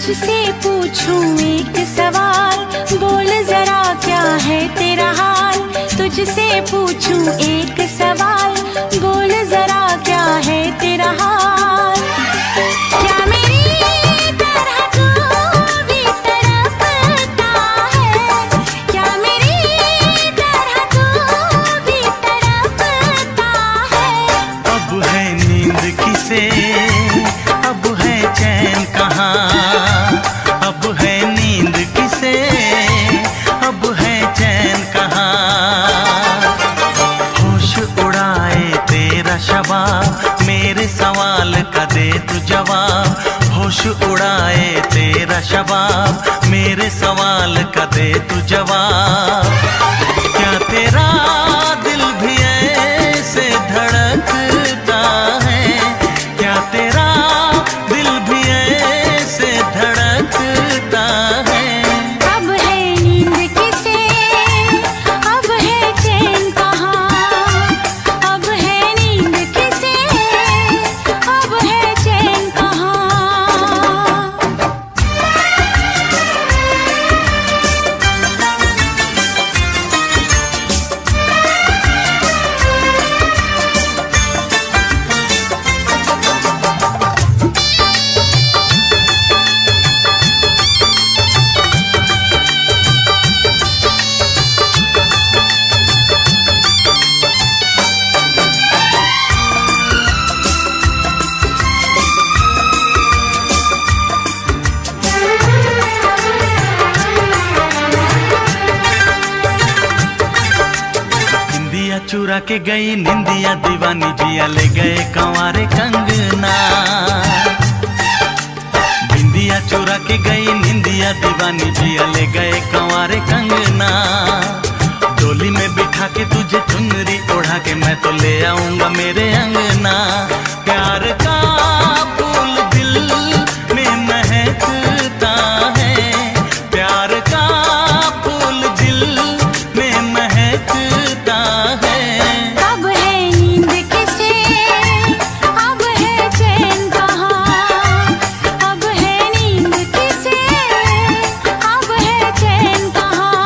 तुझसे पूछूं एक सवाल, बोल जरा क्या है तेरा हाल। तुझसे पूछूं एक सवाल, बोल जरा क्या है तेरा हाल। क्या मेरी तरह तू भी तड़पता है, क्या मेरी तरह तू भी तड़पता है। अब है नींद किसे, अब है चैन कहाँ। अब है नींद किसे, अब है चैन कहाँ। होश उड़ाए तेरा शबाब, मेरे सवाल का दे तू जवाब। होश उड़ाए तेरा शबाब, मेरे सवाल का दे तू जवाब। क्या तेरा दिल भी ऐसे धड़कता है, क्या तेरा दिल भी ऐसे धड़कता है। अब है नींद किसे, अब है चैन कहाँ। अब है नींद किसे, अब है चैन कहाँ। निंदिया चुरा के गई निंदिया दीवानी, जिया ले गए कंवारे कंगना। बिंदिया चुरा के गई निंदिया दीवानी, जिया ले गए कंवारे कंगना। डोली में बिठा के तुझे चुनरी ओढ़ा के मैं तो ले आऊंगा मेरे अंगना। प्यार का फूल दिल में महकता है, प्यार का फूल दिल में महकता है। अब है नींद किसे, अब है चैन कहाँ। अब है नींद किसे, अब है चैन कहाँ।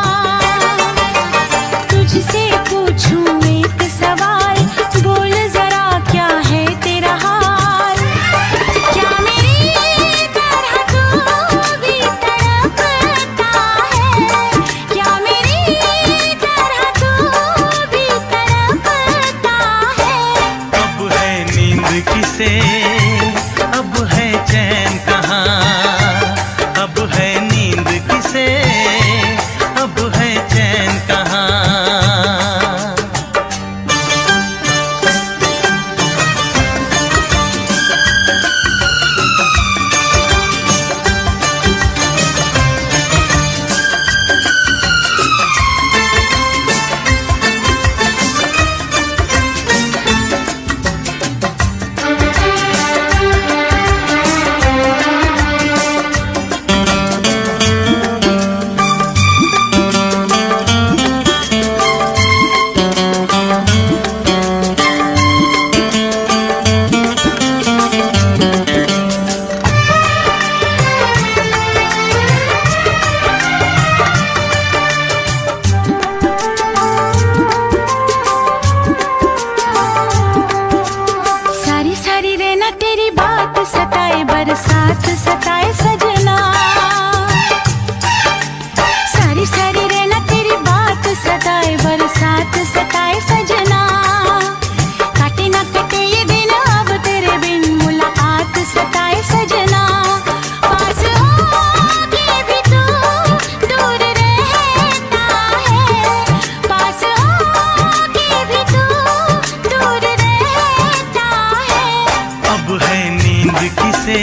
तुझसे पूछूं एक सवाल, बोल जरा क्या है तेरा हाल। क्या मेरी तरह तू भी तड़पता है, क्या मेरी तरह तू भी तड़पता है। अब है नींद किसे, अब है चैन कहाँ। अब है नींद किसे, अब है चैन कहाँ। सारी सारी रहना तेरी बात सताए, बरसात सताए सजना। सारी सारी रहना तेरी बात सताए, बरसात सताए सजना। काटे ना कटे ये दिन अब तेरे बिन, मुलाकात सताए सजना। पास होके भी तू दूर रहता है, पास होके भी तू दूर रहता है। अब है नींद किसे,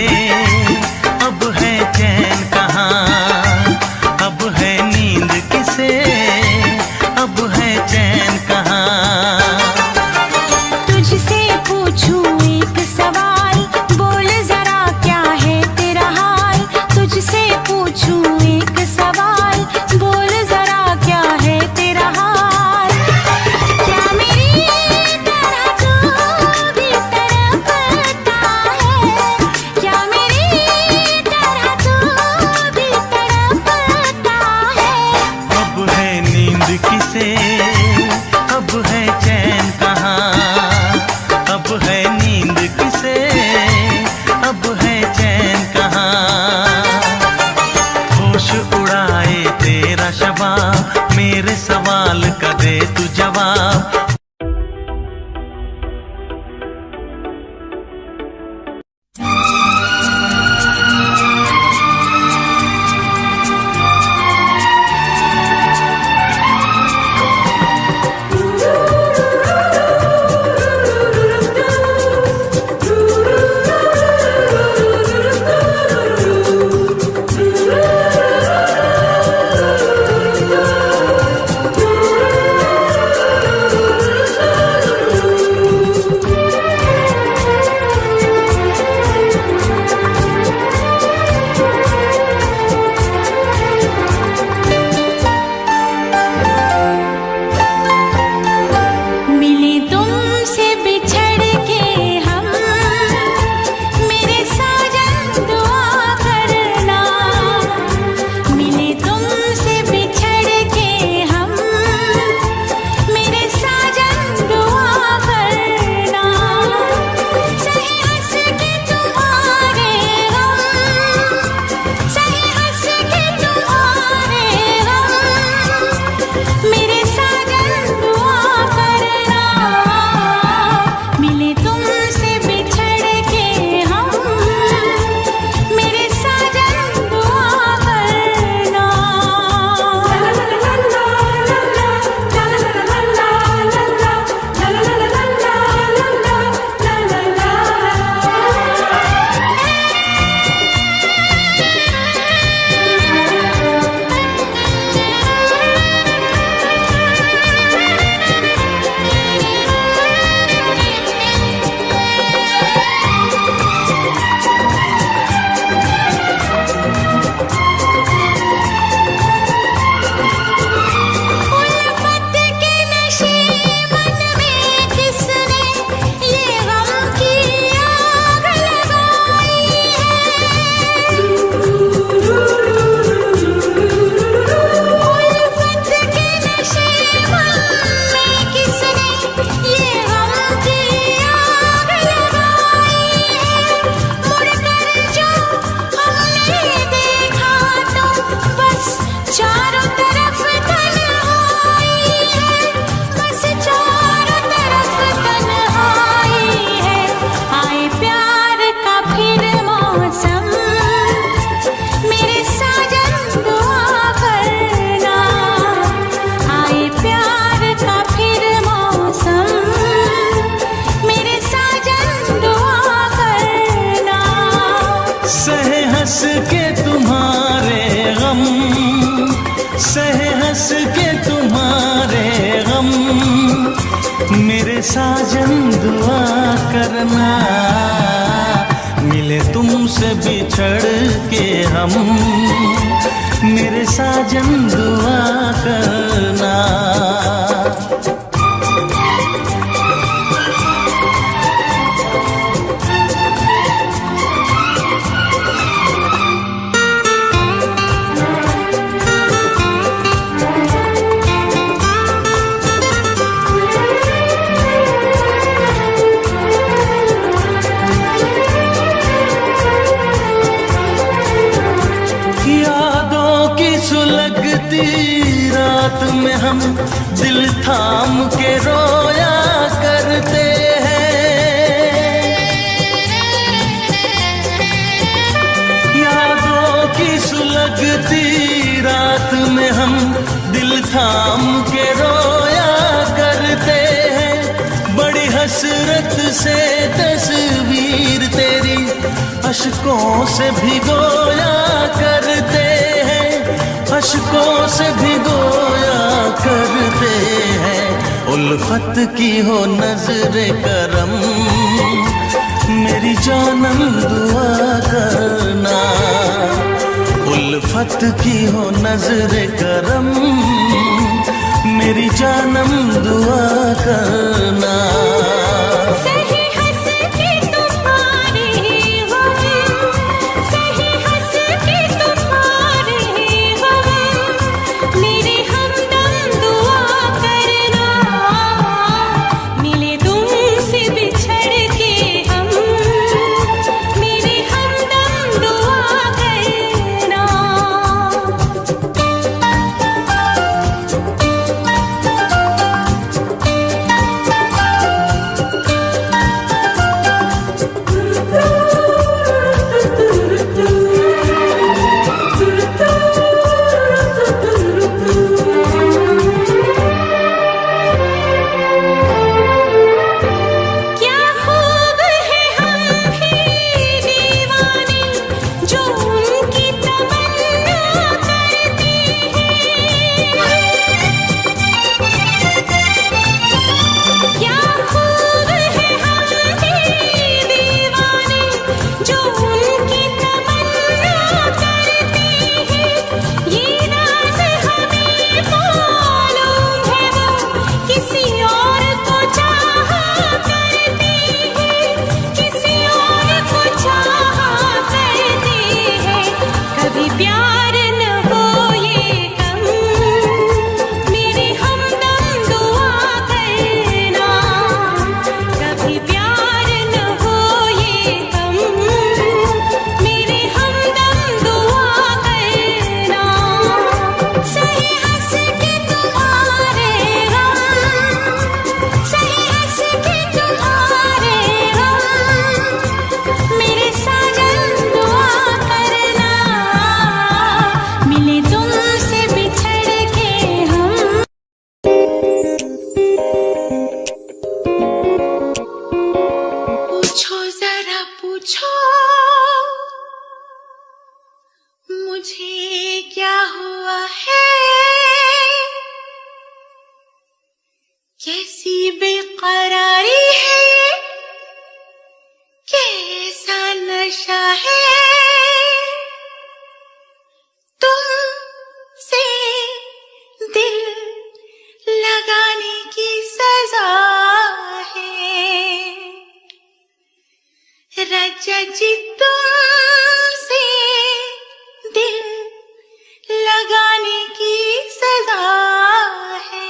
करना, मिले तुमसे बिछड़ के हम, मेरे साजन दुआ करना। सुलगती रात में हम दिल थाम के रोया करते हैं, यादों की सुलगती रात में हम दिल थाम के रोया करते हैं। बड़ी हसरत से तस्वीर तेरी अश्कों से भिगोया करते हैं, अश्कों से भिगोया करते हैं। उल्फत की हो नजरे करम, मेरी जानम दुआ करना। उल्फत की हो नजरे करम, मेरी जानम दुआ करना। मुझे क्या हुआ है, कैसी बेकरारी है, कैसा नशा है, तुमसे दिल लगाने की सजा है। राजा जी तुमसे दिल लगाने की सजा है।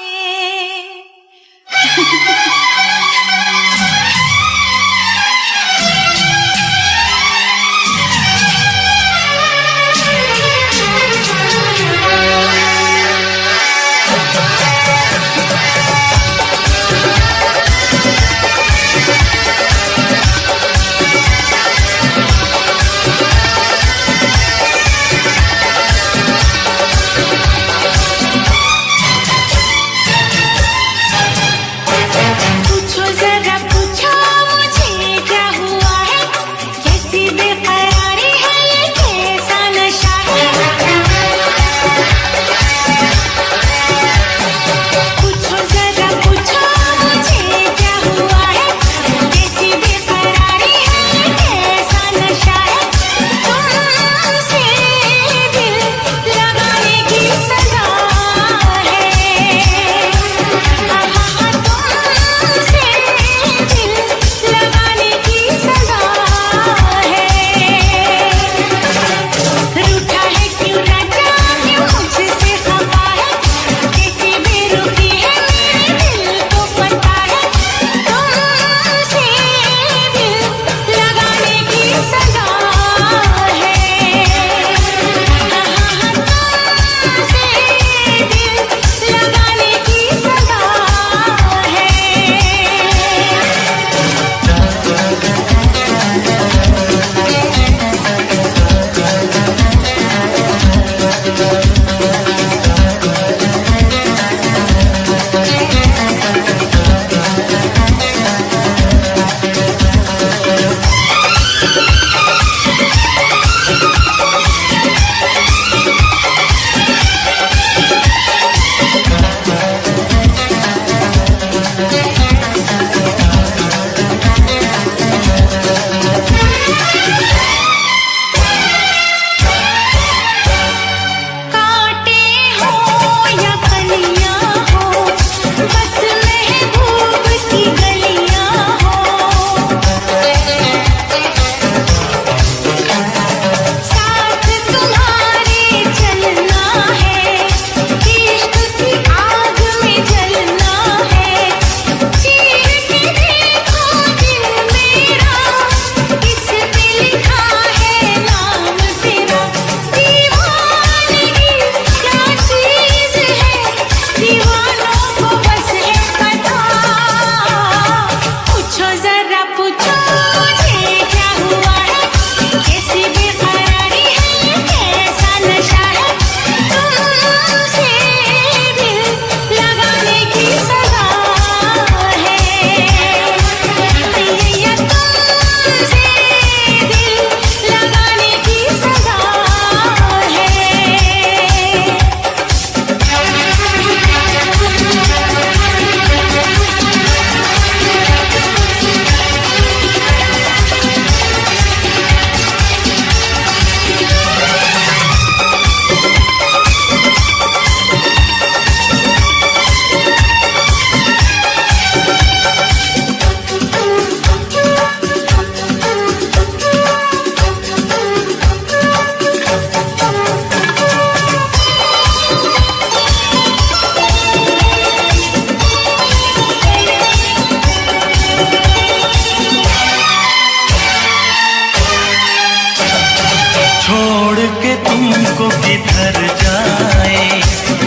छोड़ के तुमको किधर जाए,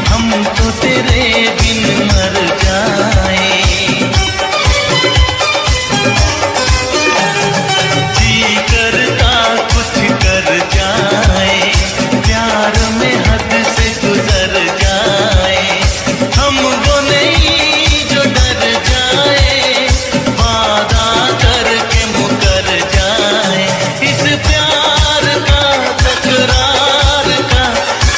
हम तो तेरे बिन मर जाए। जी करता कुछ कर जाए, प्यार में हद से गुजर जाए, हम वो नहीं जो डर जाए, वादा करके मुकर जाए। इस प्यार का तकरार का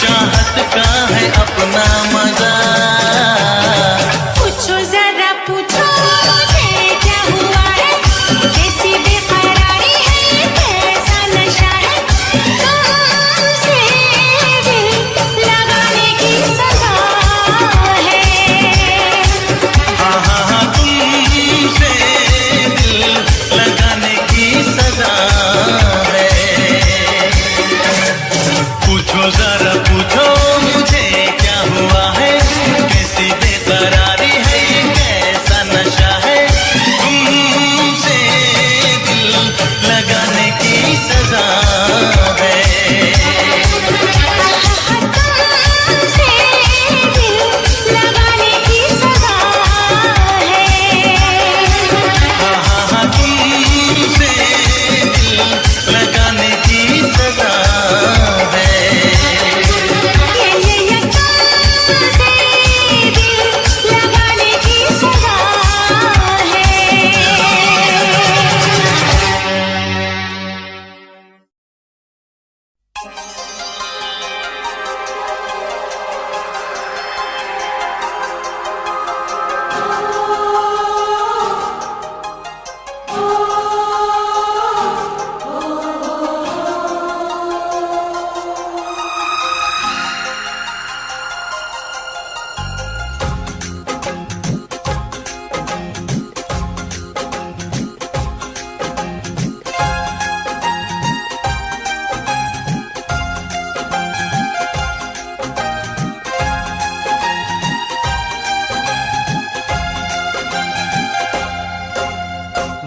चाहत का है अपना मजा। पूछो जरा पूछो मुझे क्या हुआ है, कैसी बेकरारी है, कैसा नशा है, तुमसे दिल लगाने की सजा है। हाँ हाँ हाँ तुमसे दिल लगाने की सजा है। पूछो जरा पूछो मुझे क्या हुआ है, कैसी बेकरारी है, ये कैसा नशा है, तुमसे दिल लगाने की सजा है। तुमसे दिल लगाने की सजा है। हाँ हाँ हाँ तुमसे दिल लगाने की सजा है। ये तुमसे दिल लगाने की सजा है।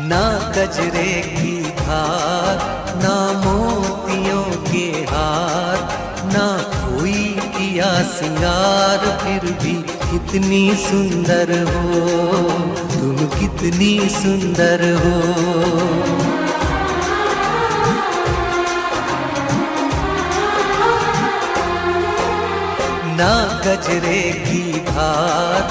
ना गजरे की धार, ना मोतियों के हार, ना कोई किया सिंगार, फिर भी कितनी सुंदर हो तुम, कितनी सुंदर हो। ना गजरे की धार,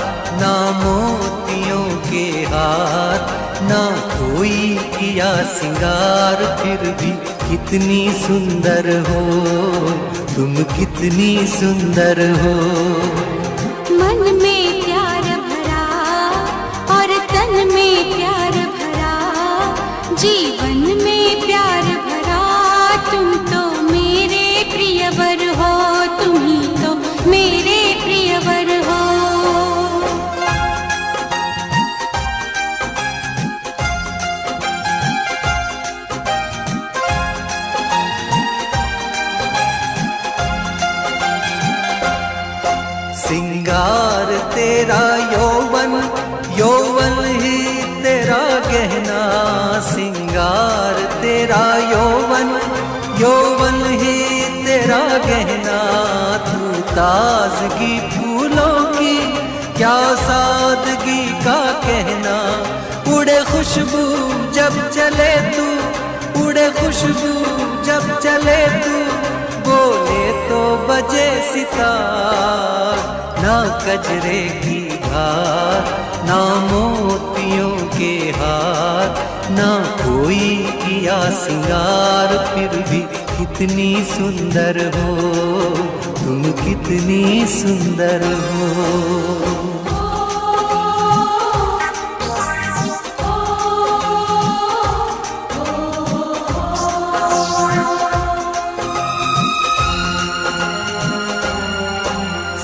ना मोतियों के हार, ना कोई किया सिंगार, फिर भी कितनी सुंदर हो तुम, कितनी सुंदर हो। मन में प्यार भरा और तन में प्यार भरा, जीवन में प्यार भरा, तुम तो मेरे प्रियवर हो, तुम ही तो मेरे प्रियवर हो। सिंगार तेरा यौवन, यौवन ही तेरा गहना, सिंगार तेरा यौवन, यौवन ही तेरा गहना। तू ताजगी फूलों की, क्या सादगी का कहना, उड़े खुशबू जब चले तू, उड़े खुशबू जब चले तू, बोले तो बजे सितार। ना गजरे की धार, ना मोतियों के हार, ना कोई किया सिंगार, फिर भी कितनी सुंदर हो तुम, कितनी सुंदर हो।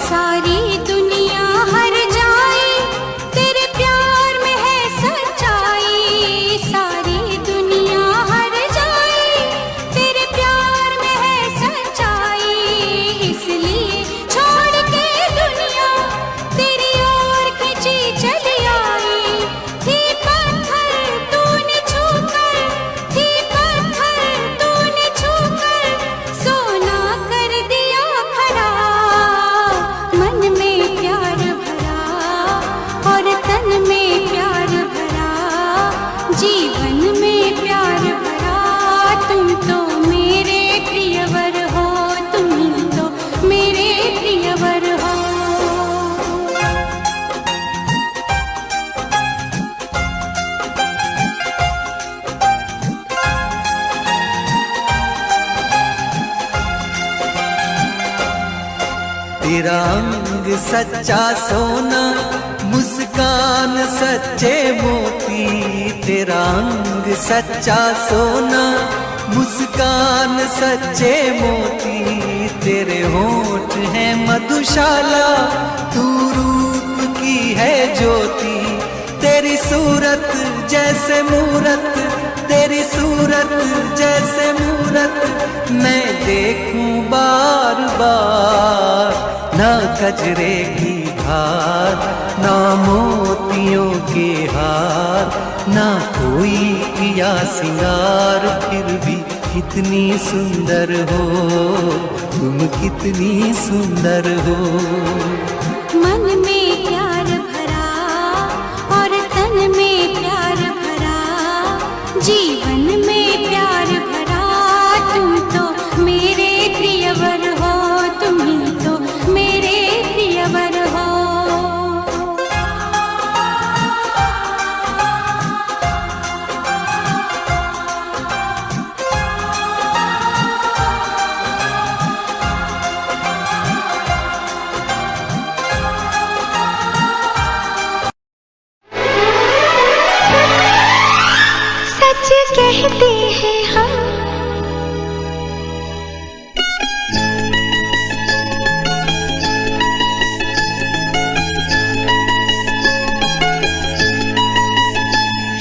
सारी दुनिया हर जाए, तेरे प्यार में है सच्चाई, सारी दुनिया हर जाए, तेरे प्यार में है सच्चाई, इसलिए छोड़ के दुनिया तेरी तेरा अंग सच्चा सोना, मुस्कान सच्चे मोती। तेरा अंग सच्चा सोना, मुस्कान सच्चे मोती। तेरे होंठ हैं मधुशाला, तू रूप की है ज्योति। तेरी सूरत जैसे मूरत, तेरी सूरत जैसे मूरत मैं देखूं बार बार। ना कजरे की धार, ना मोतियों के हार, ना कोई किया सिंगार, फिर भी कितनी सुंदर हो तुम, कितनी सुंदर हो। मन में प्यार भरा और तन में प्यार भरा, जीवन में प्यार भरा। तुम तो मेरे प्रियवर हो, तुम ही तो मेरे प्रियवर हो। कहते हैं हम,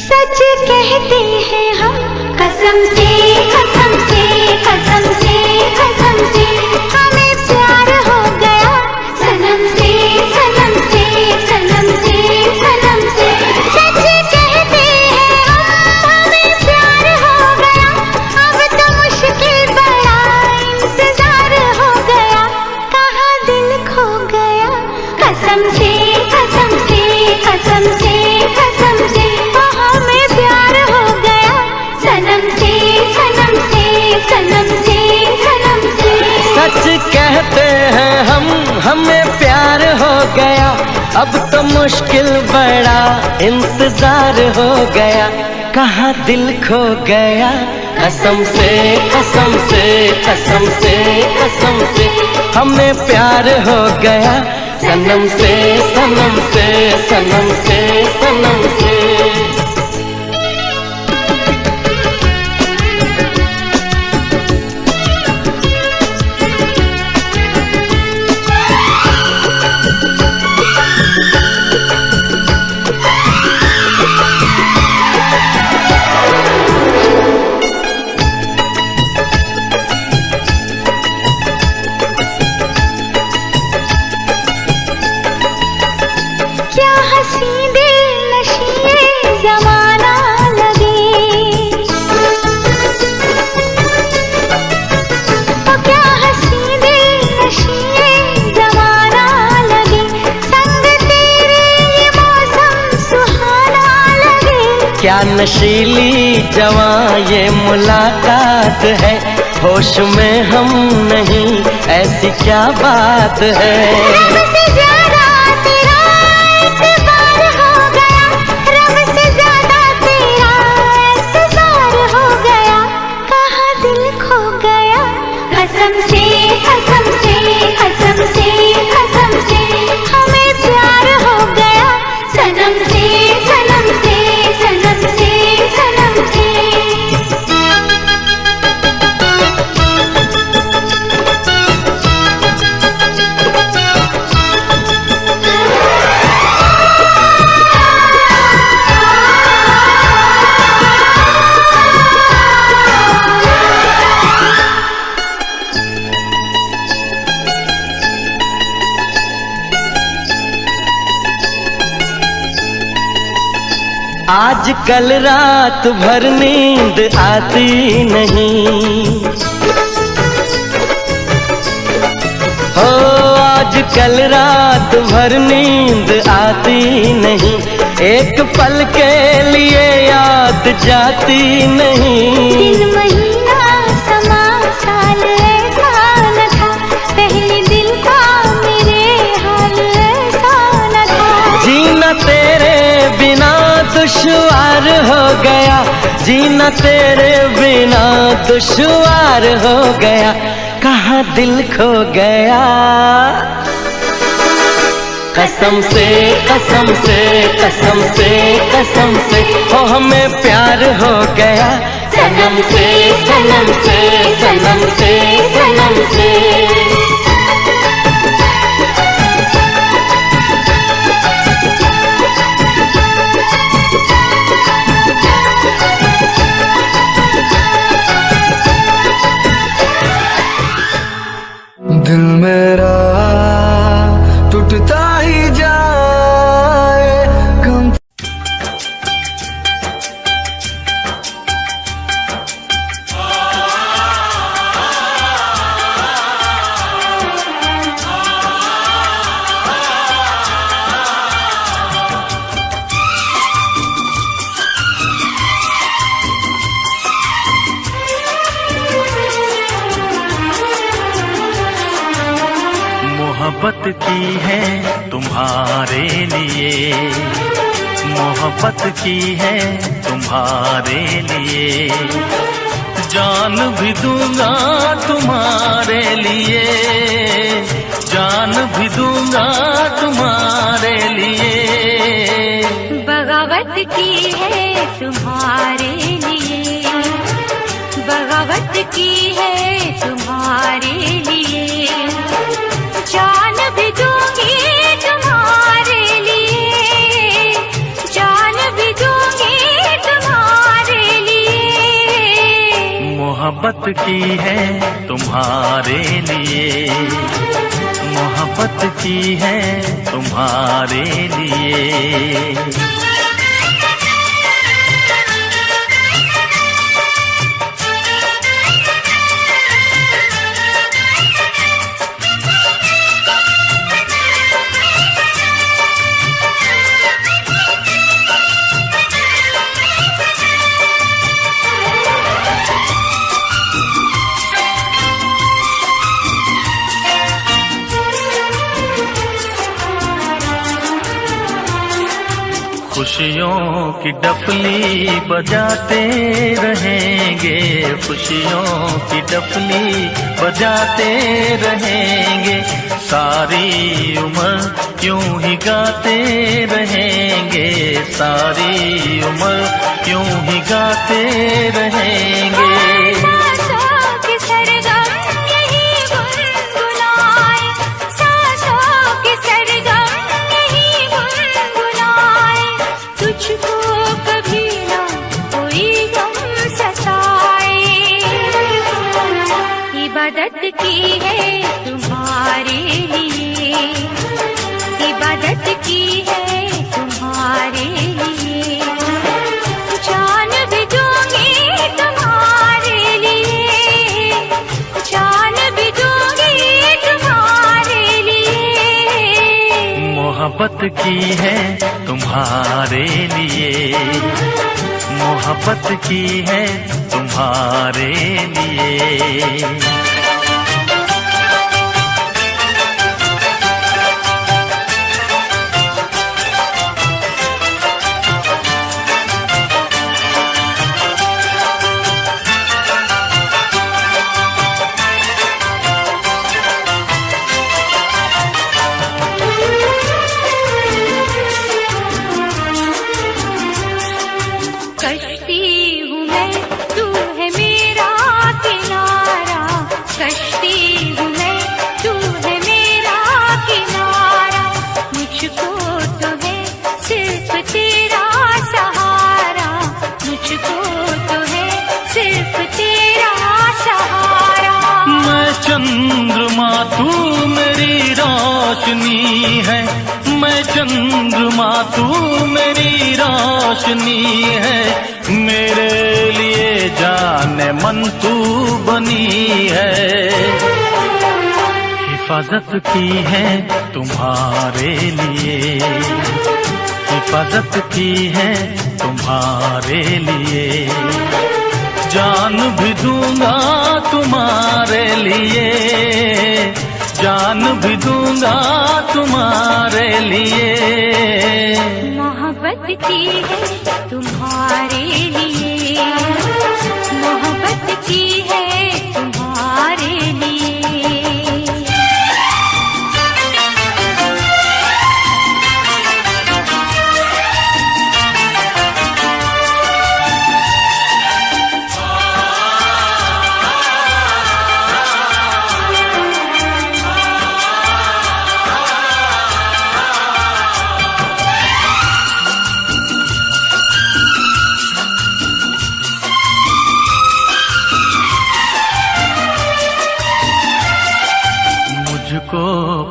सच कहते हैं हम, कसम से कसम से कसम से कसम से हमें प्यार हो गया, सनम से सनम से सनम से सनम से। सच कहते हैं हम, हमें प्यार हो गया, अब तो मुश्किल बड़ा इंतजार हो गया, कहाँ दिल खो गया। कसम से कसम से कसम से कसम से हमें प्यार हो गया, सनम से सनम से सनम से सनम से। सच कहते हैं हम, हमें प्यार हो गया, अब तो मुश्किल बड़ा इंतजार हो गया, कहाँ दिल खो गया। कसम से कसम से कसम से कसम से हमें प्यार हो गया, सनम से सनम से सनम से सनम से। क्या हंसी दिल नशीए जमाना लगे, ओ क्या हंसी दिल नशीए जमाना लगे, संग तेरे ये मौसम सुहाना लगे। क्या नशीली जवां ये मुलाकात है, होश में हम नहीं ऐसी क्या बात है। रब से ज्यादा तेरा एतबार हो गया, रब से ज्यादा तेरा एतबार हो गया, कहाँ दिल खो गया। कसम से कसम से कसम से कसम से हमें प्यार हो गया, सनम से सनम से सनम से सनम से। आज कल रात भर नींद आती नहीं, हो आज कल रात भर नींद आती नहीं, एक पल के लिए याद जाती नहीं। दिन महीना समा साल ऐसा न था, पहले दिल का मेरे हाल ऐसा न था। जीना तेरे बिना दुश्वार हो गया, जीना तेरे बिना दुश्वार हो गया, कहाँ दिल खो गया। कसम से कसम से कसम से कसम से हो हमें प्यार हो गया सनम से सनम से सनम से सनम से। दिल मेरा टूटता ही जाए कम। मोहब्बत की है तुम्हारे लिए, मोहब्बत की है तुम्हारे लिए, जान भी दूंगा तुम्हारे लिए, जान भी दूंगा तुम्हारे लिए। बगावत की है तुम्हारे लिए, बगावत की है तुम्हारे लिए, जान भी दूंगी तुम्हारे लिए, जान भी दूंगी तुम्हारे लिए। मोहब्बत की है तुम्हारे लिए, मोहब्बत की है तुम्हारे लिए। खुशियों की डफली बजाते रहेंगे, खुशियों की डफली बजाते रहेंगे, सारी उम्र यूं ही गाते रहेंगे, सारी उम्र यूं ही गाते रहेंगे। इबादत की है तुम्हारे लिए, इबादत की है तुम्हारे लिए, जान भी दूंगी तुम्हारे लिए, जान भी दूंगी तुम्हारे लिए। मोहब्बत की है तुम्हारे लिए, मोहब्बत की है तुम्हारे लिए। चंद्रमा तू मेरी रोशनी है, मैं चंद्रमा तू मेरी रोशनी है, मेरे लिए जाने मन तू बनी है। हिफाजत की है तुम्हारे लिए, हिफाजत की है तुम्हारे लिए, जान भी दूंगा तुम्हारे लिए, जान भी दूंगा तुम्हारे लिए। मोहब्बत की है तुम्हारे लिए, मोहब्बत की है तुम्हारे लिए।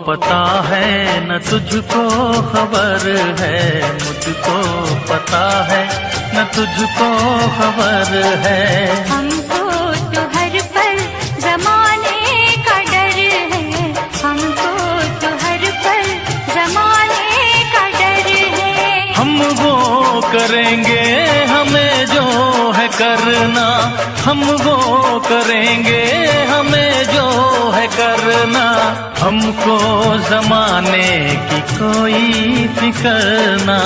पता है न तुझको खबर है, मुझको पता है न तुझको खबर है। हमको तो हर पल जमाने का डर है, हमको तो हर पल जमाने का डर है। हम वो करेंगे हमें जो है करना, हम वो करेंगे हमें जो है करना। हमको जमाने की कोई फिक्र ना।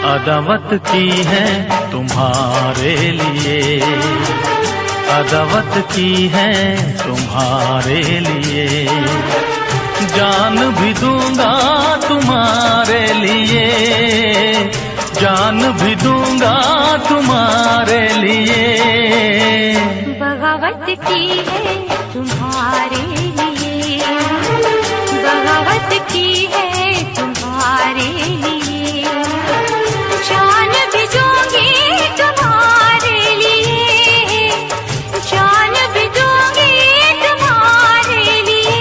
अदावत की है तुम्हारे लिए, अदावत की है तुम्हारे लिए। जान भी दूंगा तुम्हारे लिए, जान भी दूंगा तुम्हारे लिए। बगावत की है तुम्हारे लिए, बगावत की है तुम्हारे लिए। जान भी दूंगी तुम्हारे लिए, जान भी दूंगी तुम्हारे लिए।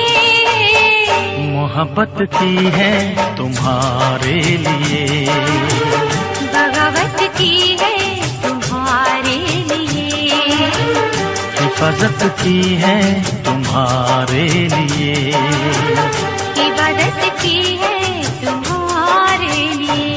मोहब्बत की है तुम्हारे लिए, बगावत की है तुम्हारे लिए। हिफाजत की है तुम्हारे लिए, इबादत की है तुम्हारे लिए।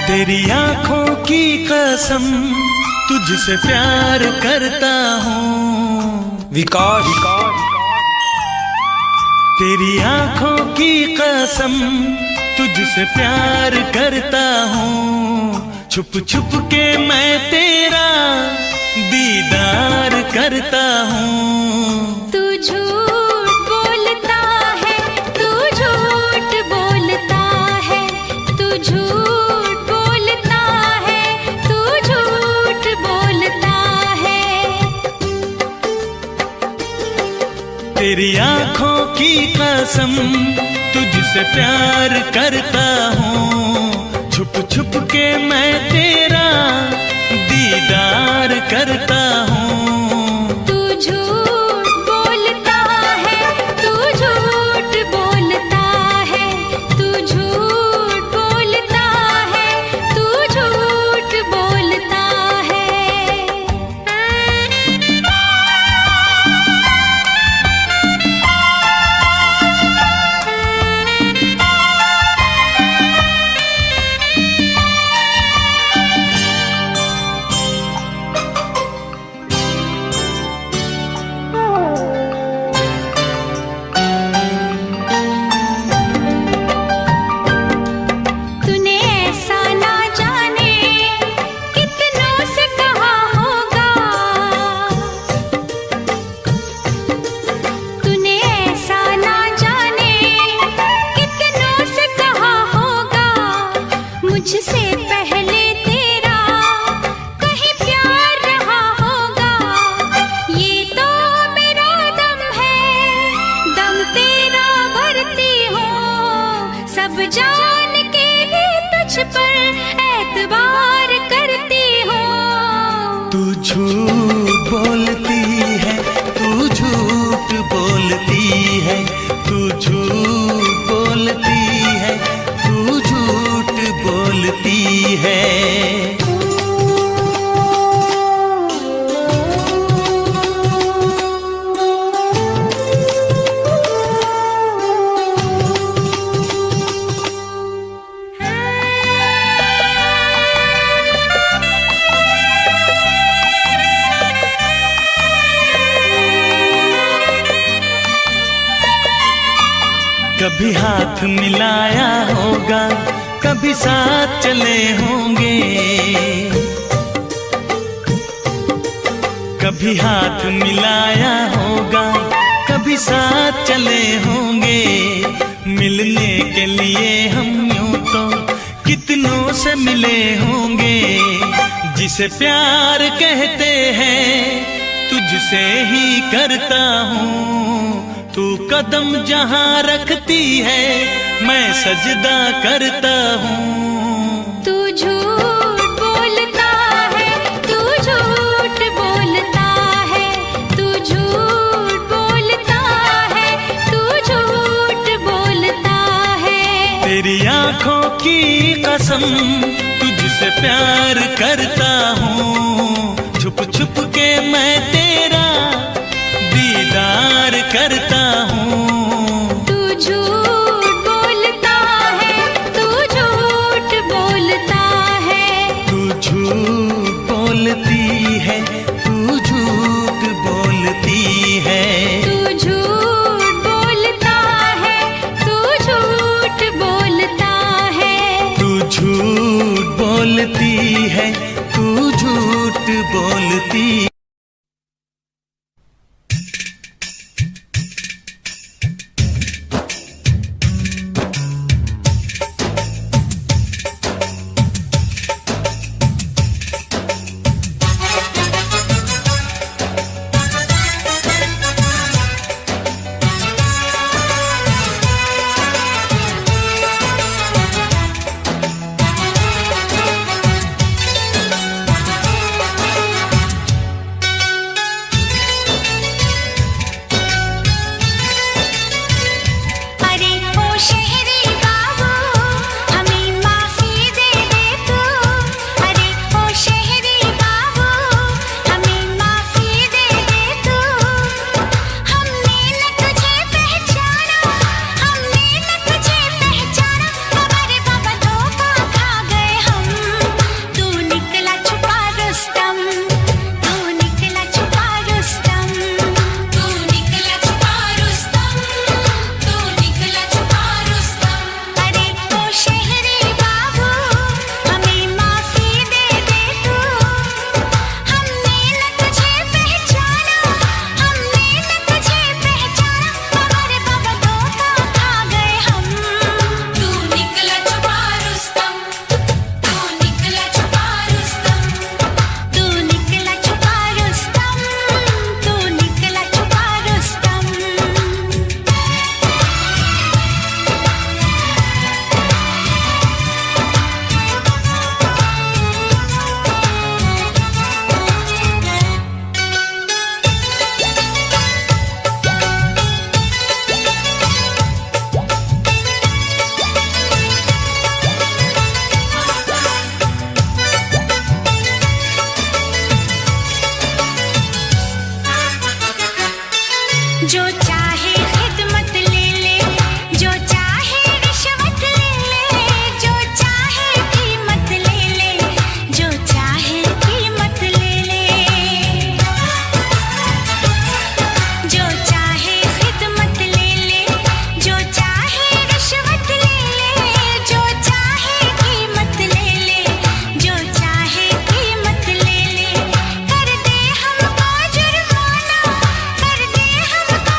तेरी आंखों की कसम तुझसे प्यार करता हूँ विकास तेरी आंखों की कसम तुझसे प्यार करता हूँ। छुप छुप के मैं तेरा दीदार करता हूँ। तू झूठ बोलता है, तू झूठ बोलता है, तू झूठ बोलता है, तू झूठ बोलता है। तेरी आंखों की कसम तुझसे प्यार करता हूँ। छुप छुप के मैं तेरा दीदार करता हूँ। तू झूठ बोलता है, तू झूठ बोलता है, तू झूठ बोलता है, तू झूठ बोलता है। तूने ऐसा ना जाने कितनों से कहा होगा, तूने ऐसा ना जाने कितनों से कहा होगा। मुझसे पहले तेरा कहीं प्यार रहा होगा। ये तो मेरा दम है, दम तेरा भरती हूँ। सब जान के भी तुझ पर एतबार करती हूँ। तू झूठ बोलती है, तू झूठ बोलती है, तू झूठ बोलती है, तू झूठ बोलती है। कभी हाथ मिलाया होगा, कभी साथ चले होंगे। कभी हाथ मिलाया होगा, कभी साथ चले होंगे। मिलने के लिए हम यूं तो कितनों से मिले होंगे। जिसे प्यार कहते हैं तुझसे ही करता हूँ। तू कदम जहाँ रखती है मैं सजदा करता हूँ। तू झूठ बोलता है, तू झूठ बोलता है, तू झूठ बोलता है, तू झूठ बोलता है। तेरी आंखों की कसम तुझसे प्यार करता हूँ। छुप छुप के मैं तेरा दीदार करता हूँ। तू झूठ बोलता है, तू झूठ बोलता है, तू झूठ बोलती है, तू झूठ बोलती है, तू झूठ बोलता है, तू झूठ बोलता है, तू झूठ बोलती है, तू झूठ बोलती। जो चाहे खिदमत ले ले, जो चाहे रिश्वत ले ले, जो चाहे कीमत ले ले, जो चाहे कीमत ले ले, जो चाहे खिदमत ले ले, जो चाहे रिश्वत ले ले, जो चाहे कीमत ले ले, जो चाहे कीमत ले ले। कर दे हमको जुर्माना, कर दे हमको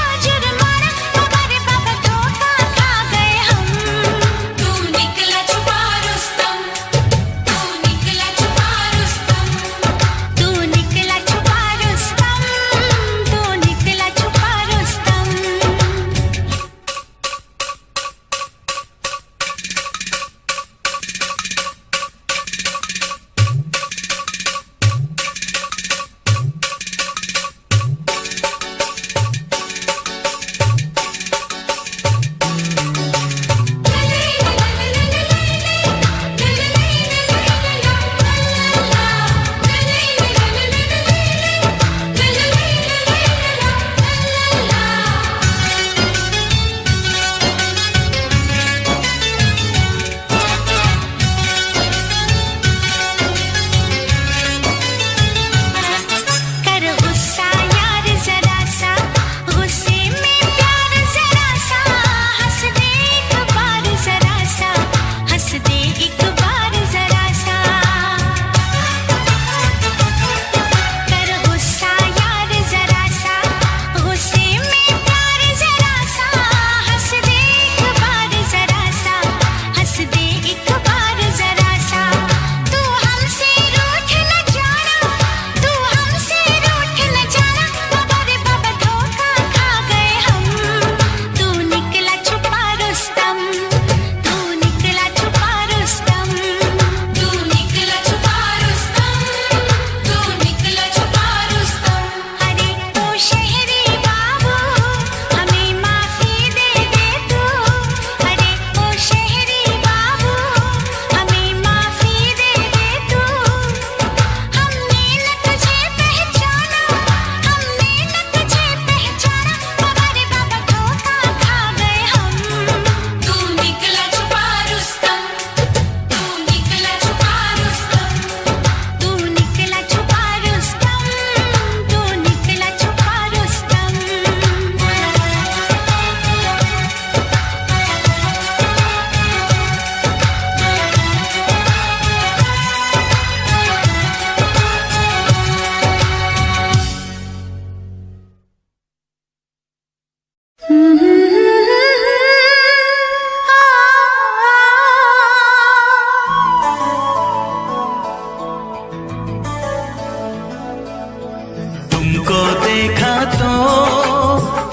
तुमको देखा तो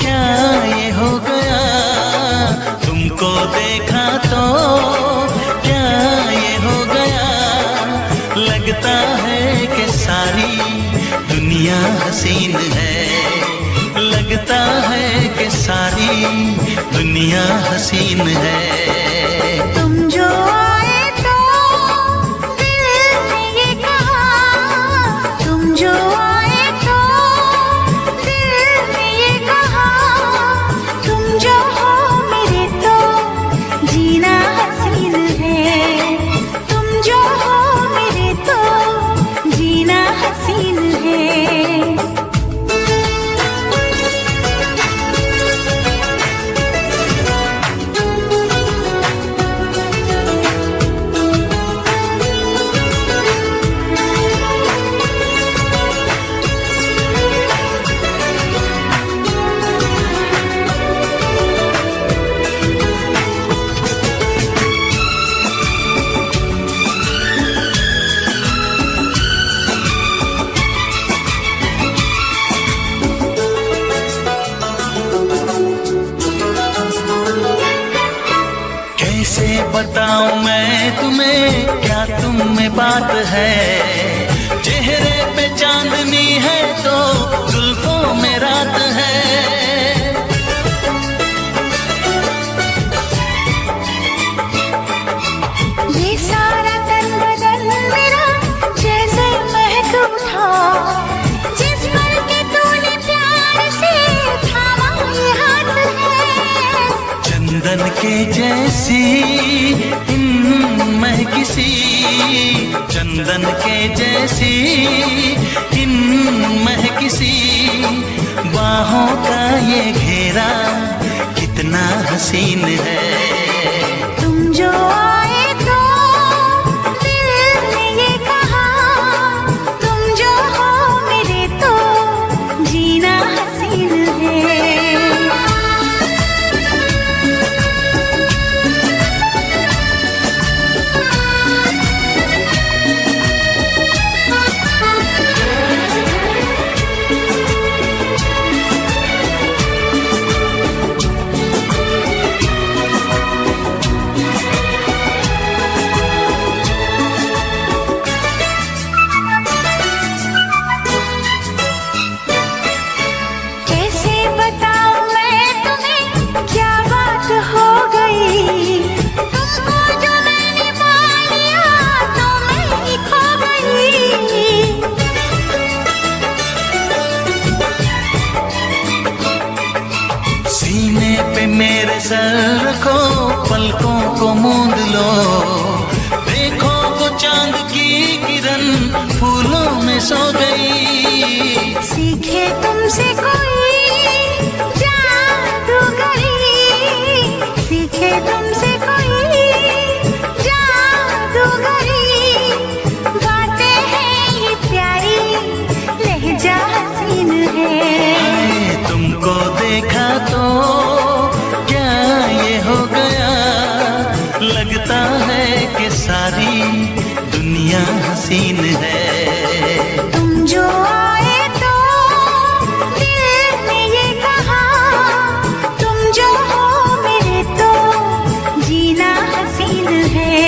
क्या ये हो गया, तुमको देखा तो क्या ये हो गया। लगता है कि सारी दुनिया हसीन है, लगता है कि सारी दुनिया हसीन है। तुम जो आए तो दिल ने ये कहा, तुम जो आए तो दिल ने ये कहा, तुम जो हो मेरे तो जीना हसीन है, तुम जो हो मेरे तो जीना हसीन है। कैसे बताऊं मैं तुम्हें क्या तुम में बात है, चेहरे पे चांदनी है तो जुल्फों में रात है। ये सारा तन बदन मेरा जैसे महक उठा, जिस पल के तूने प्यार से थामा ये हाथ है। चंदन के जैसी महकिसी, चंदन के जैसी महकिसी, बाहों का ये घेरा कितना हसीन है। तुम जो आए तो दिल ने ये कहा, तुम जो हो मेरे तो जीना हसीन है। कैसे बताऊं मैं तुम्हें क्या बात हो गई, तुमको जो मैंने पा लिया तो मैं ही खो गई। सीने पे मेरे सर रखो, पलकों को मूंद लो, देखो वो चांद की किरण फूलों में सो गई। सीखे तुमसे कोई जादूगरी, सीखे तुमसे कोई जादूगरी, बातें हैं ये प्यारी लहजा हसीन है। हाय, तुमको देखा तो क्या ये हो गया, लगता है कि सारी दुनिया हसीन है। तुम जो आए तो दिल ने ये कहा, तुम जो हो मेरे तो जीना हसीन है।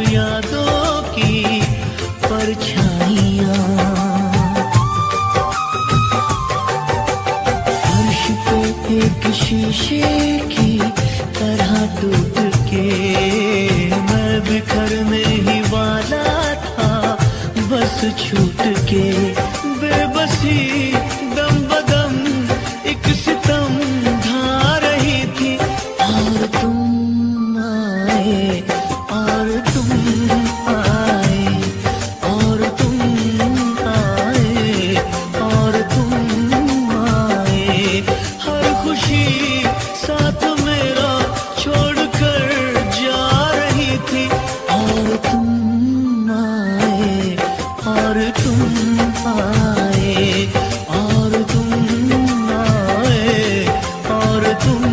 यादों की परछाइयाँ। फर्श पे एक शीशे की तरह टूट के मैं बिखरने ही वाला था, बस छूट के। बेबसी दम बदम एक सितम ढा रही थी, और तुम आए, और तुम आए, और तुम आए, और तुम आए। हर खुशी साथ मेरा छोड़कर जा रही थी, और तुम आए, और तुम आए, और तुम आए, और तुम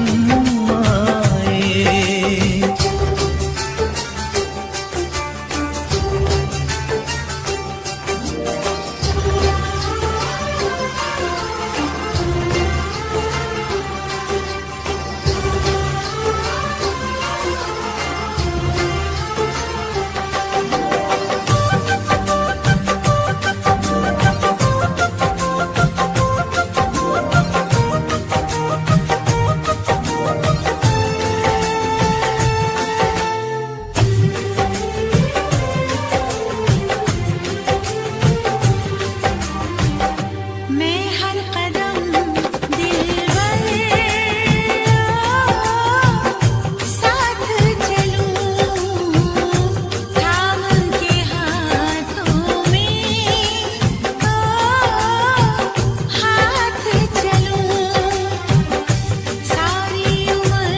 आए। मैं हर कदम दिलबर साथ चलूं, थाम के हाथों में हाथ चलूं। सारी उम्र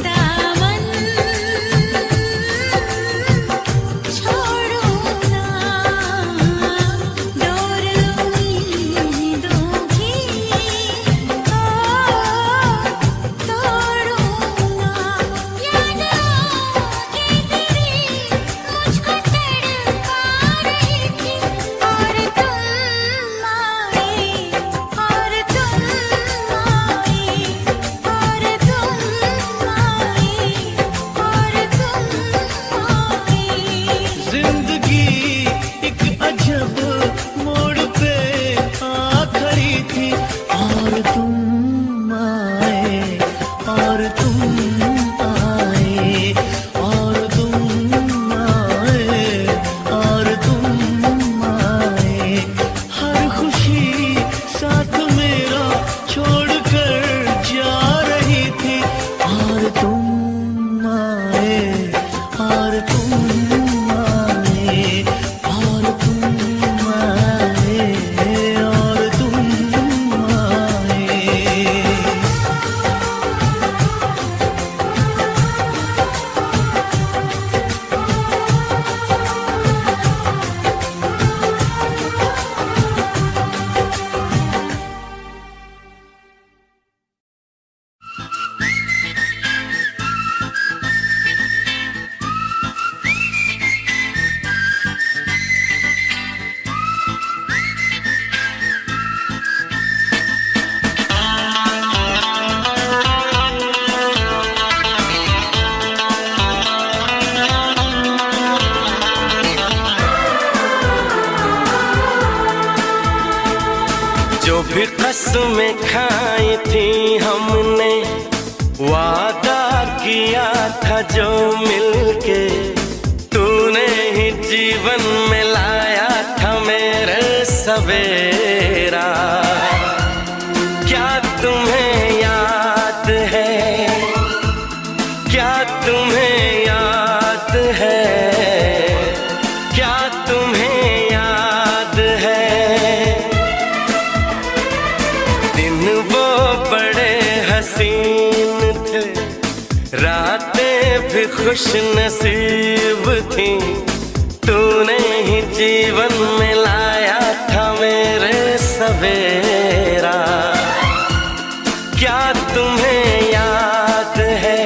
दामन छोड़ूं ना, डोर उम्मीदों की तोड़ूं ना। याद आके तेरी मुझको तड़पा रही थी, और तुम आए, और तुम आए, और तुम आए, और तुम आए। जिंदगी एक अजब मोड़ पे आ खड़ी थी, और तुम आए, और तुम आए, और तुम आए, और तुम आए। हर खुशी साथ मेरा छोड़कर जा रही थी, और तुम आए, और तुम आए, और तुम आए, और तुम आए। जो भी कसमें खाई थी हमने, वादा किया था जो मिलके, तूने ही जीवन में लाया था मेरे सवेरा। क्या तुम्हें याद है, क्या तुम्हें याद है, क्या तुम्हें याद है। दिन वो बड़े हसीन थे, रातें भी खुश नसीब थी, तूने ही जीवन में लाया था मेरे सवेरा। क्या तुम्हें याद है,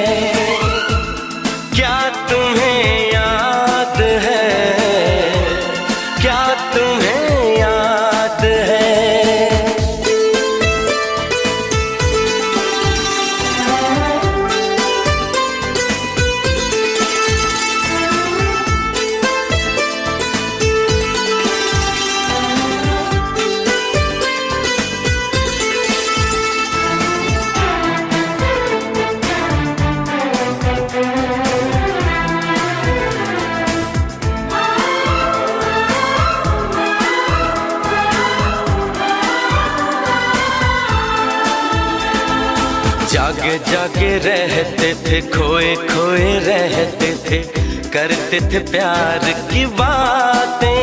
क्या तुम्हें याद है, क्या तुम्हें याद है। जागे जागे रहते थे, खोए खोए रहते थे, करते थे प्यार की बातें।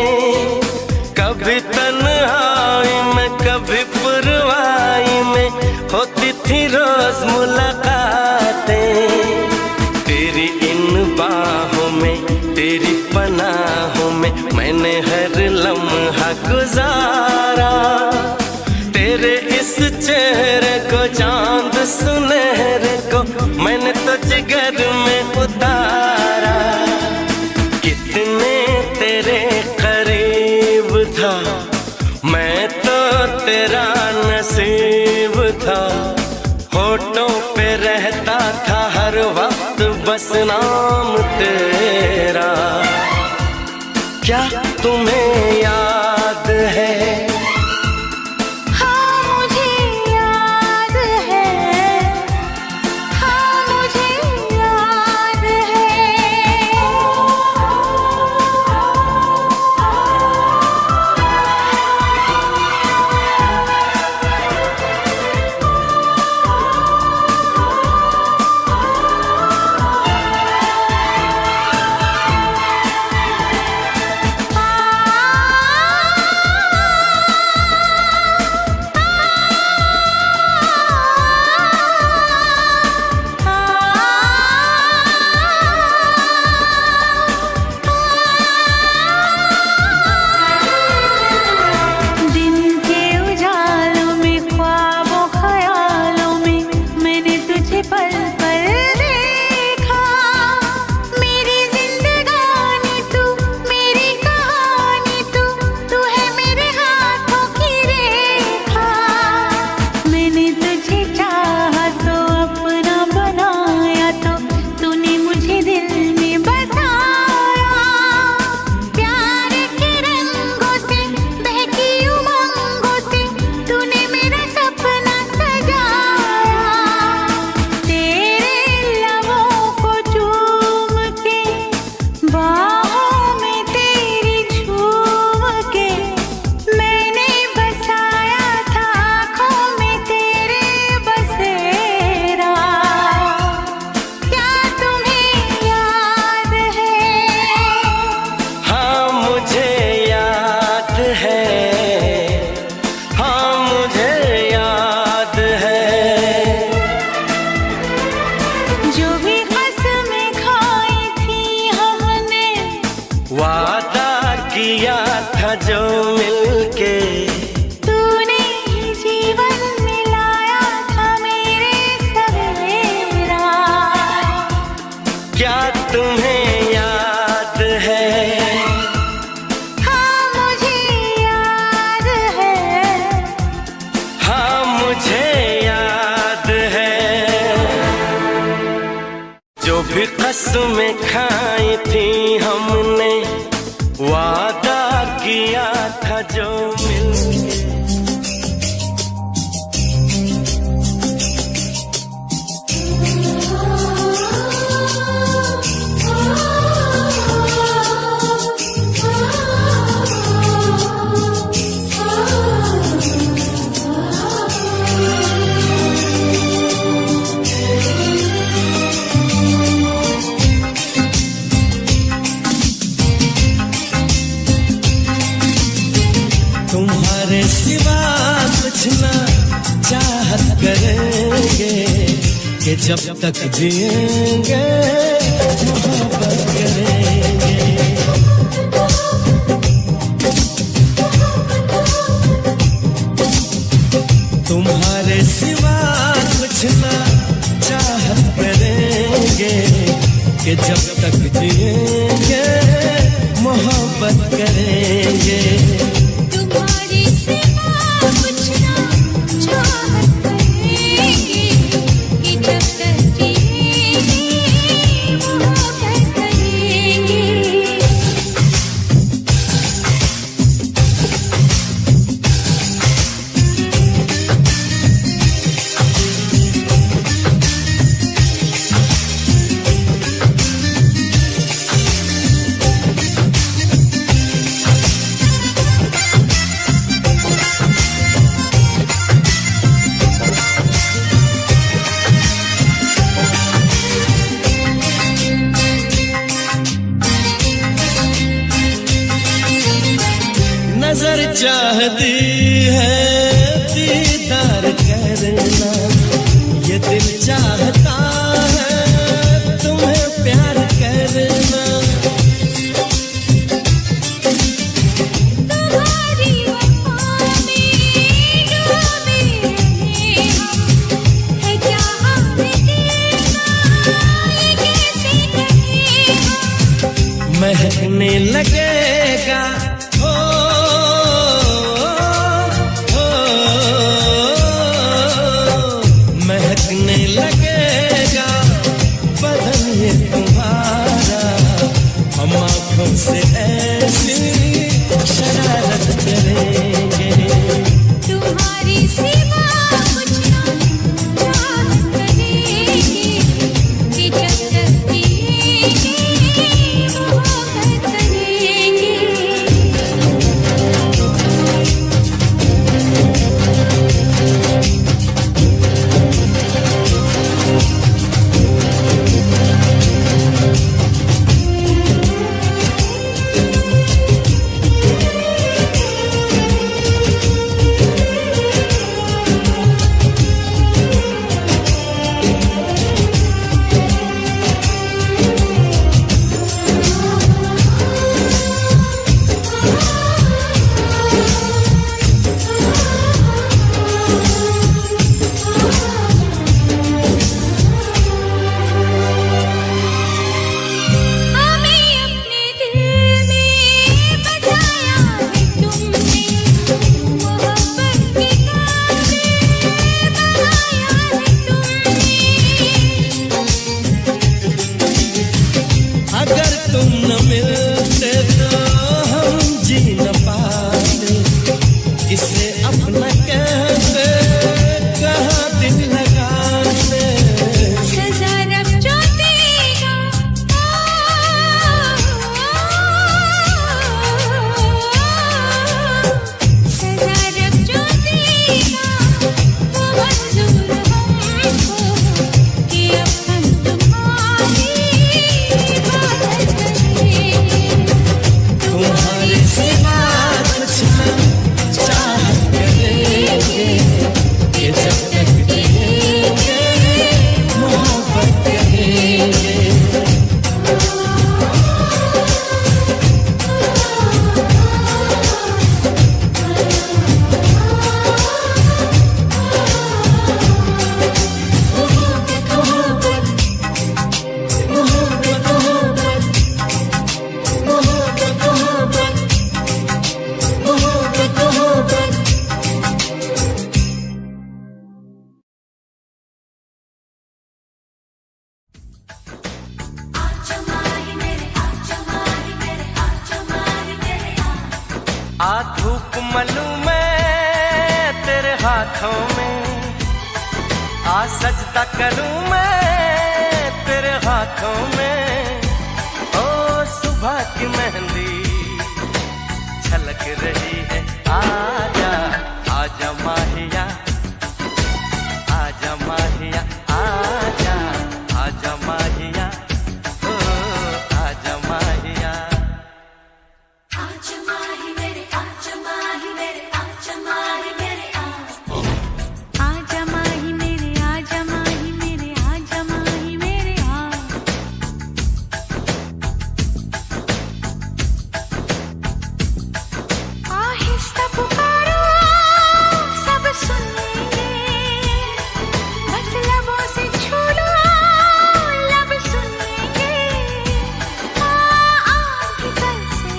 कभी तन्हाई में कभी पुरवाई में होती थी रोज मुलाकातें। तेरी इन बाहों में तेरी पनाहों में मैंने हर लम्हा गुजारा। तेरे इस चेहरे को चांद सुनहरे को मैंने तो जिगर में उतारा। कितने तेरे करीब था मैं तो तेरा नसीब था। होठों पे रहता था हर वक्त बस नाम तेरा। क्या तुम्हें याद है? वादा किया था जो मिलके तूने ही जीवन मिलाया था मेरे सवेरा। क्या तुम्हें याद है? हाँ मुझे याद है। हाँ मुझे याद है। जो भी कसमें खाई थी हमने वादा किया था जो मिलके। तुम्हारे सिवा कुछ ना चाहत करेंगे कि जब तक जिएंगे मोहब्बत करेंगे। तुम्हारे सिवा कुछ ना चाहत करेंगे कि जब तक जिएंगे मोहब्बत करेंगे। तुम्हारी सिवा कुछ ना चाहत करेंगे कि जब तक जिएंगे मोहब्बत करेंगे। नजर चाहती है दीदार करना, ये दिल चाहता है तुम्हें प्यार करना। तुम्हारी वफा में डूबे रहे हम, है क्या हमें देना, ये कैसे कहे हम। महकने लगेगा महकने लगेगा बदन ये तुम्हारा, हम आँखों से ऐसी शरारत करेंगे। तुम्हारी सिवा कुछ ना चाहत करेंगे, कि जब तक जिएंगे मोहब्बत करेंगे। आ धूप मलूं मैं तेरे हाथों में, आ सजदा करूं मैं तेरे हाथों में। ओ सुबह की मेहंदी छलक रही है, आजा आजा माहिया, आजा माहिया, आजा आजा माहिया, ओ आजा माहिया। आजा माही मेरे, आजा माही मेरे, आजा माही मेरे, आजा माही मेरे, आजा माही मेरे, आजा माही मेरे, आहिस्ता पुकारो सब सुन लेंगे, बस लबों से छू लो लब सुन लेंगे। आँख कल से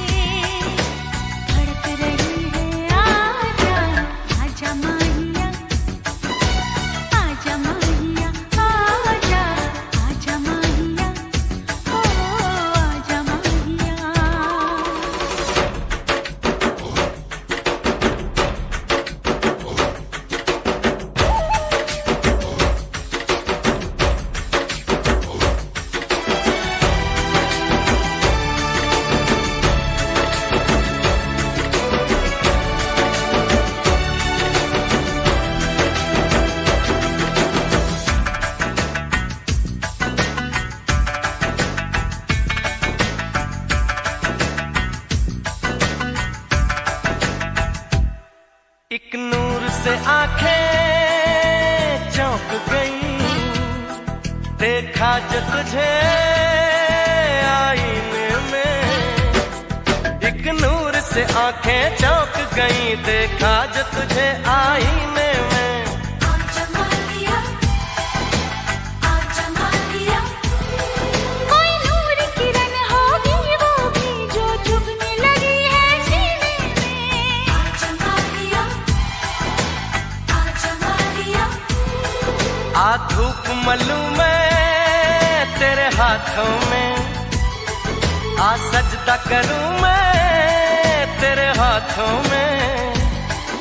से आंखें चौंक गई, देखा जो तुझे आईने में। एक नूर से आंखें चौंक गई, देखा जो तुझे आईने में। आजा माहिया, आजा माहिया, कोई नूर किरण होगी वो भी जो चुभने लगी है सीने में। आजा माहिया, आजा माहिया, आ धूप मलूं मैं तेरे हाथों में, आ सजदा करूं मैं तेरे हाथों में।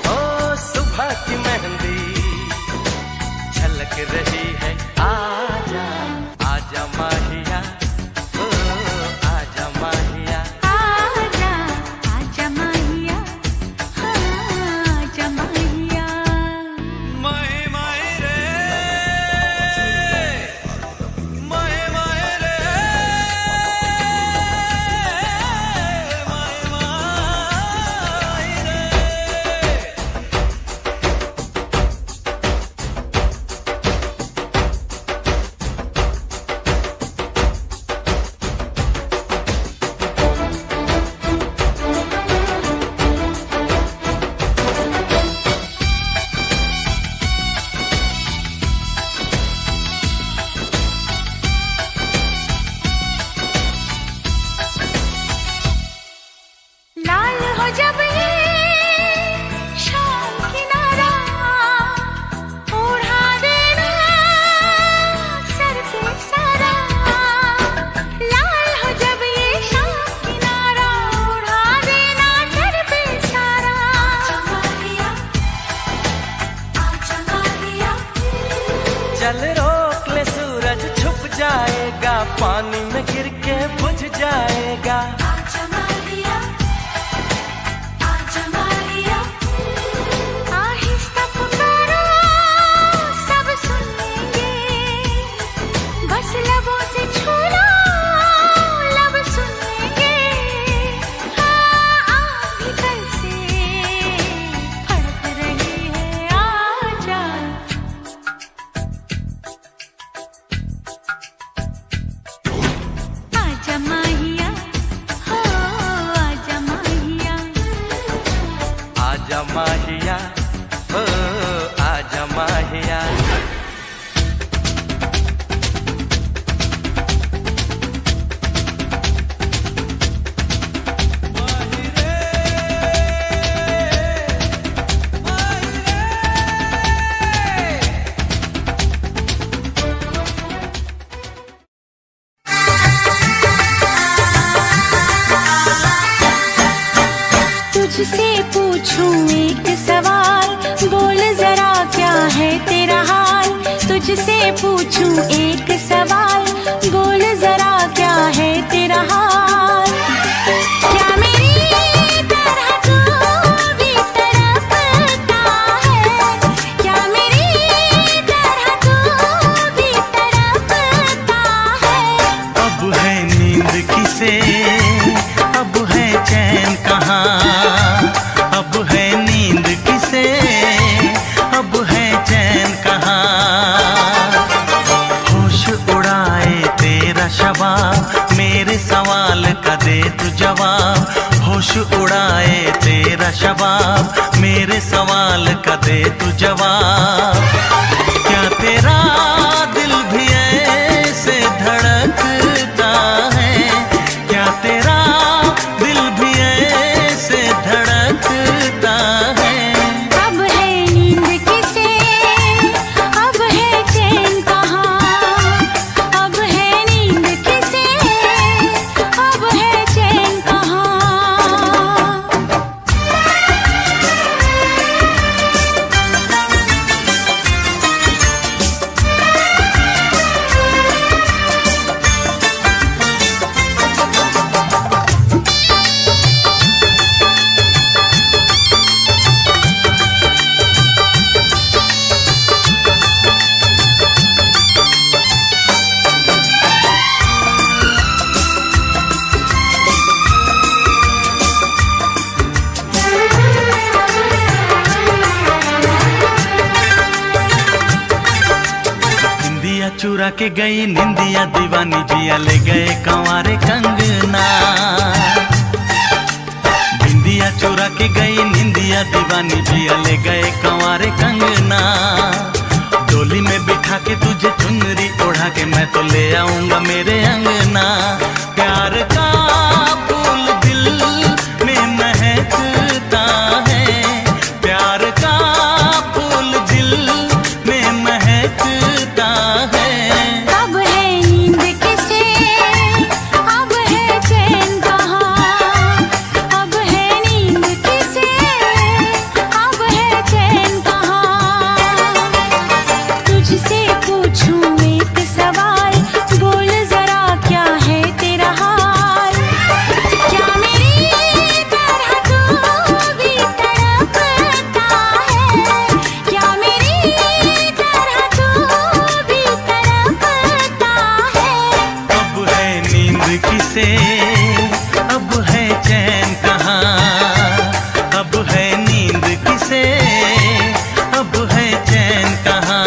ओ सुबह की मेहंदी झलक रही है, आजा आजा माहिया, ओ आजा माहिया। आजा आजा माहिया, आजा माहिया। माए माए रे, माए माए रे, माए माए रे। लाल हो जब ये शाम किनारा, ओढ़ा देना सर पे सारा। लाल हो जब ये शाम किनारा, ओढ़ा देना सर पे सारा। आजा माहिया, आजा माहिया, चल रोक ले सूरज छुप जाएगा, पानी में गिर के बुझ जाएगा। आजा माहिया, आजा माहिया, आहिस्ता पुकारो सब सुन लेंगे, बस लबों से छू लो लब सुन लेंगे। हाँ आँख भीतर से फड़क रही है, आजा आजा माहिया, हो आजा माहिया। आजा माहिया, ओ आजा माहिया। तुझसे पूछूं एक सवाल, बोल जरा क्या है तेरा हाल। तुझसे पूछूं एक सवाल, बोल जरा क्या है तेरा हाल। क्या मेरी तरह तू भी तड़पता है, क्या मेरी तरह तू भी तड़पता है। अब है नींद किसे, अब है चैन कहाँ। अब है नींद किसे, अब है चैन कहाँ। होश उड़ाए तेरा शबाब, मेरे सवाल का दे तू जवाब। होश उड़ाए तेरा शबाब, मेरे सवाल का दे तू जवाब। क्या तेरा दिल भी ऐसे धड़कता है, क्या तेरा दिल भी ऐसे धड़कता है। अब है नींद किसे, अब है चैन कहाँ। अब है नींद किसे, अब है चैन कहाँ। के गई निंदिया दीवानी जिया ले गए कंवारे कंगना। बिंदिया चुरा के गई निंदिया दीवानी जिया ले गए कंवारे कंगना। डोली में बिठा के तुझे चुनरी ओढ़ा के मैं तो ले आऊंगा मेरे अंगना। प्यार का फूल दिल में महकता है, प्यार का फूल दिल में महकता है। अब है नींद किसे, अब है चैन कहाँ, अब है नींद किसे, अब है चैन कहाँ। तुझसे पूछूं एक सवाल, बोल जरा क्या है तेरा हाल। क्या मेरी तरह तू भी तड़पता है, क्या मेरी तरह तू भी तड़पता है। अब है नींद किसे, अब है चैन कहाँ, अब है नींद किसे, अब है चैन कहाँ।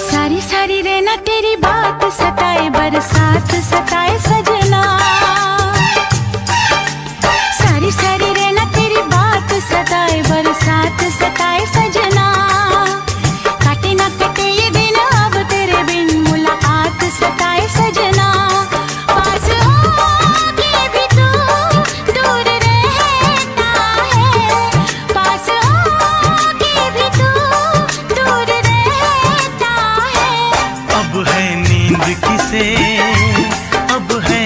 सारी सारी रहना तेरी बात सताए, बरसात सताए सजना। सारी सारी रहना तेरी बात सताए, बरसात सताए सजना। काटे ना कटे ये दिन अब तेरे बिन, मुलाकात सताए सजना। पास होके भी तू दूर रहता है, पास होके भी तू दूर रहता है। अब है नींद किसे, अब है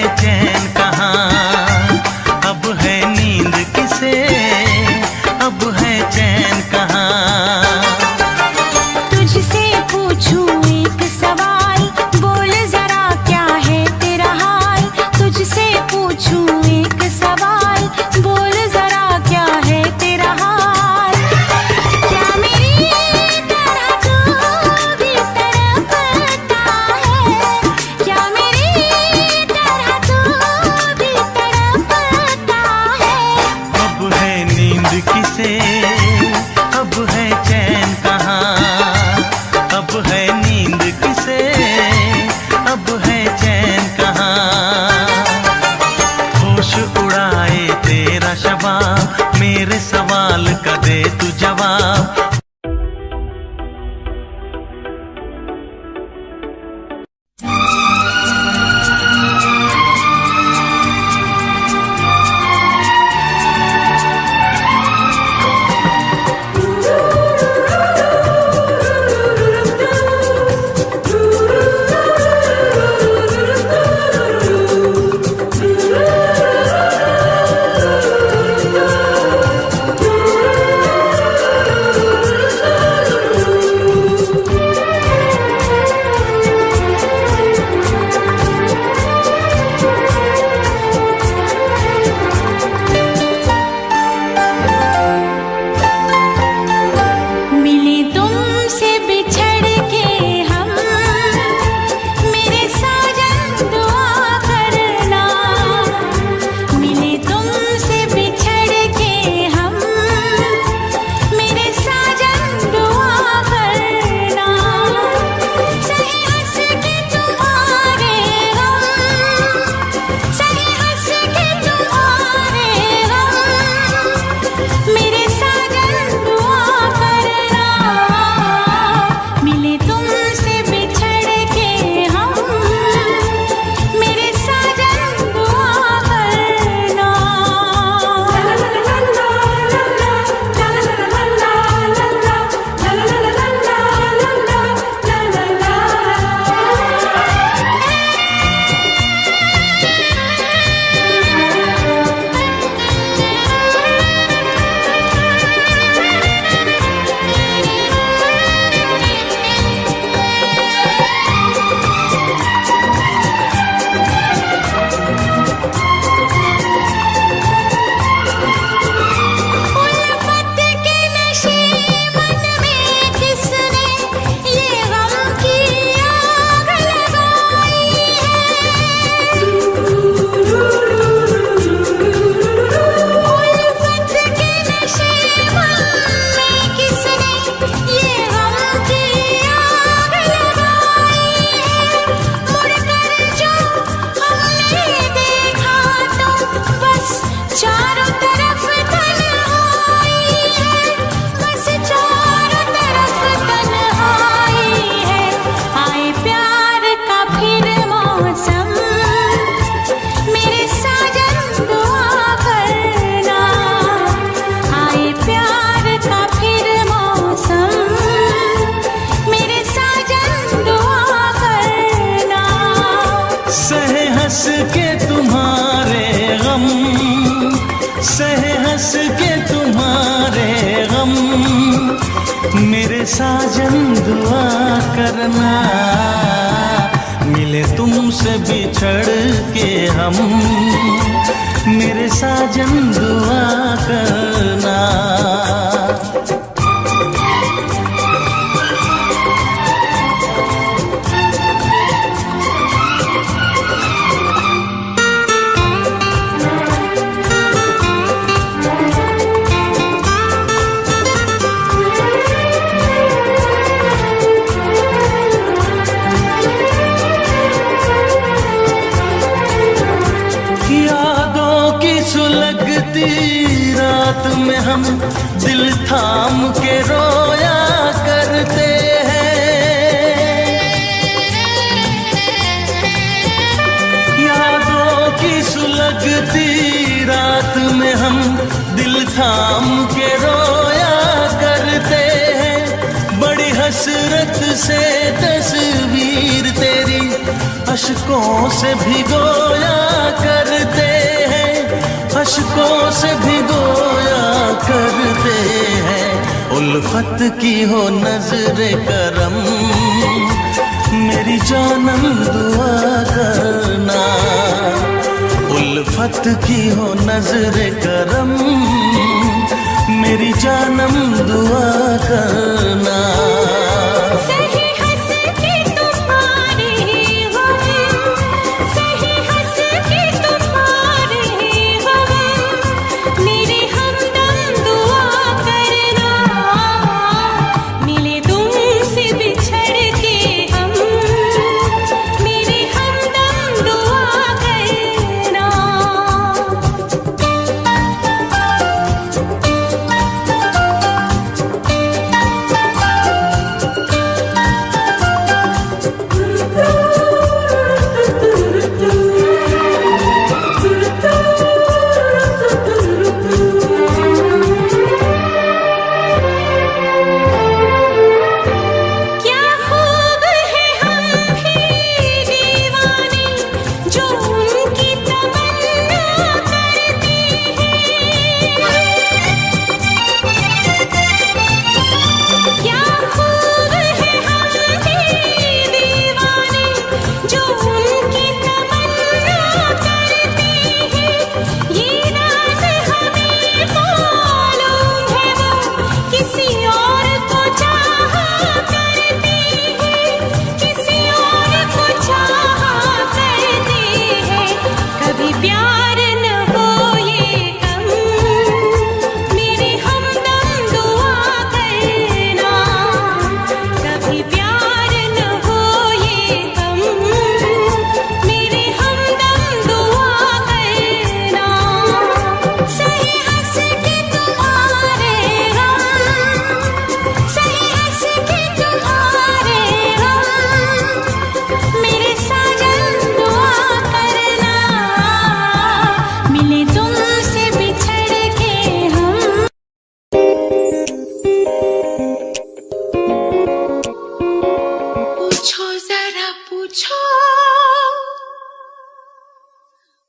सहे हंस के तुम्हारे गम, सहे हंस के तुम्हारे गम, मेरे साजन दुआ करना, मिले तुमसे बिछड़ के हम, मेरे साजन दुआ करना। रात में हम दिल थाम के रोया करते हैं, यादों की सुलगती रात में हम दिल थाम के रोया करते हैं। बड़ी हसरत से तस्वीर तेरी अश्कों से भिगोया करते हैं, अश्कों से भिगोया करते हैं। उल्फत की हो नजरे करम, मेरी जानम दुआ करना, उल्फत की हो नजरे करम, मेरी जानम दुआ करना।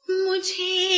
मुझे